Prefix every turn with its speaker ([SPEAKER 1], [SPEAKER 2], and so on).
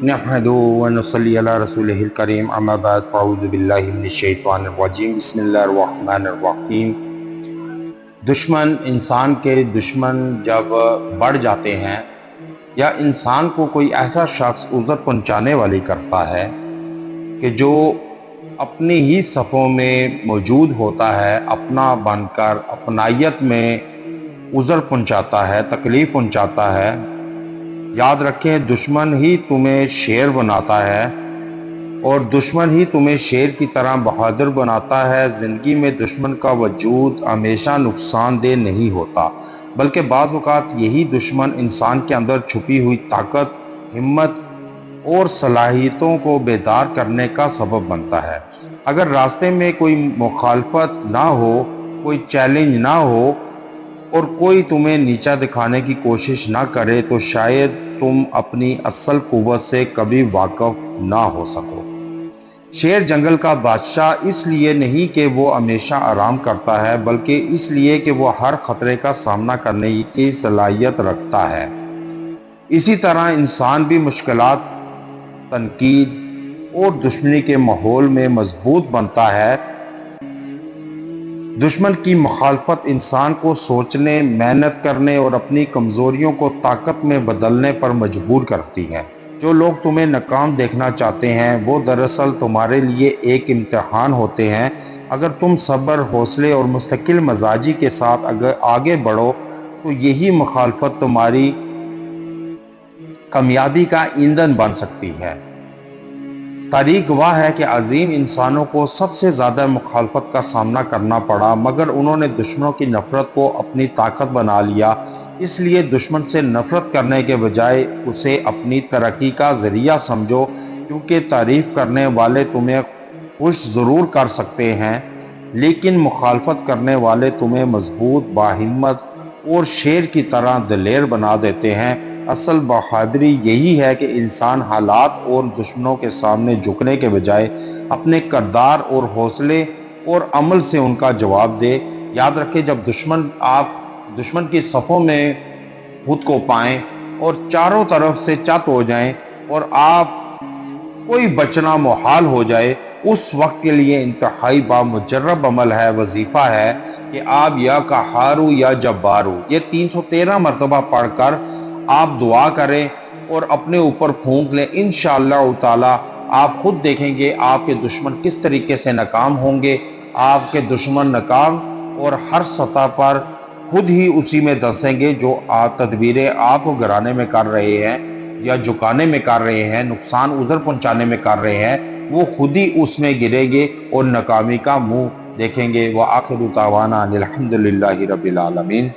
[SPEAKER 1] نحمدہ ونصلی علی رسولہ الکریم اما بعد فاعوذ باللہ من الشیطان الرجیم بسم اللہ الرحمن الرحیم۔ دشمن، انسان کے دشمن جب بڑھ جاتے ہیں یا انسان کو کوئی ایسا شخص عذر پہنچانے والی کرتا ہے کہ جو اپنی ہی صفوں میں موجود ہوتا ہے، اپنا بن کر اپنائیت میں عذر پہنچاتا ہے، تکلیف پہنچاتا ہے، یاد رکھیں دشمن ہی تمہیں شیر بناتا ہے اور دشمن ہی تمہیں شیر کی طرح بہادر بناتا ہے۔ زندگی میں دشمن کا وجود ہمیشہ نقصان دہ نہیں ہوتا، بلکہ بعض اوقات یہی دشمن انسان کے اندر چھپی ہوئی طاقت، ہمت اور صلاحیتوں کو بیدار کرنے کا سبب بنتا ہے۔ اگر راستے میں کوئی مخالفت نہ ہو، کوئی چیلنج نہ ہو اور کوئی تمہیں نیچا دکھانے کی کوشش نہ کرے تو شاید تم اپنی اصل قوت سے کبھی واقف نہ ہو سکو۔ شیر جنگل کا بادشاہ اس لیے نہیں کہ وہ ہمیشہ آرام کرتا ہے، بلکہ اس لیے کہ وہ ہر خطرے کا سامنا کرنے کی صلاحیت رکھتا ہے۔ اسی طرح انسان بھی مشکلات، تنقید اور دشمنی کے ماحول میں مضبوط بنتا ہے۔ دشمن کی مخالفت انسان کو سوچنے، محنت کرنے اور اپنی کمزوریوں کو طاقت میں بدلنے پر مجبور کرتی ہے۔ جو لوگ تمہیں ناکام دیکھنا چاہتے ہیں وہ دراصل تمہارے لیے ایک امتحان ہوتے ہیں۔ اگر تم صبر، حوصلے اور مستقل مزاجی کے ساتھ آگے بڑھو تو یہی مخالفت تمہاری کامیابی کا ایندھن بن سکتی ہے۔ تاریخ گواہ ہے کہ عظیم انسانوں کو سب سے زیادہ مخالفت کا سامنا کرنا پڑا، مگر انہوں نے دشمنوں کی نفرت کو اپنی طاقت بنا لیا۔ اس لیے دشمن سے نفرت کرنے کے بجائے اسے اپنی ترقی کا ذریعہ سمجھو، کیونکہ تعریف کرنے والے تمہیں خوش ضرور کر سکتے ہیں، لیکن مخالفت کرنے والے تمہیں مضبوط، باہمت اور شیر کی طرح دلیر بنا دیتے ہیں۔ اصل بہادری یہی ہے کہ انسان حالات اور دشمنوں کے سامنے جھکنے کے بجائے اپنے کردار اور حوصلے اور عمل سے ان کا جواب دے۔ یاد رکھیں جب دشمن کی صفوں میں خود کو پائیں اور چاروں طرف سے چت ہو جائیں اور آپ کوئی بچنا محال ہو جائے، اس وقت کے لیے انتہائی بامجرب عمل ہے، وظیفہ ہے کہ آپ یا قہارو یا جبارو یہ 313 مرتبہ پڑھ کر آپ دعا کریں اور اپنے اوپر پھونک لیں۔ انشاءاللہ تعالی آپ خود دیکھیں گے آپ کے دشمن کس طریقے سے ناکام ہوں گے۔ آپ کے دشمن ناکام اور ہر سطح پر خود ہی اسی میں دسیں گے جو تدبیریں آپ کو گرانے میں کر رہے ہیں یا جھکانے میں کر رہے ہیں، نقصان عذر پہنچانے میں کر رہے ہیں، وہ خود ہی اس میں گریں گے اور ناکامی کا منہ دیکھیں گے۔ وآخر دعوانا الحمدللہ رب العالمین۔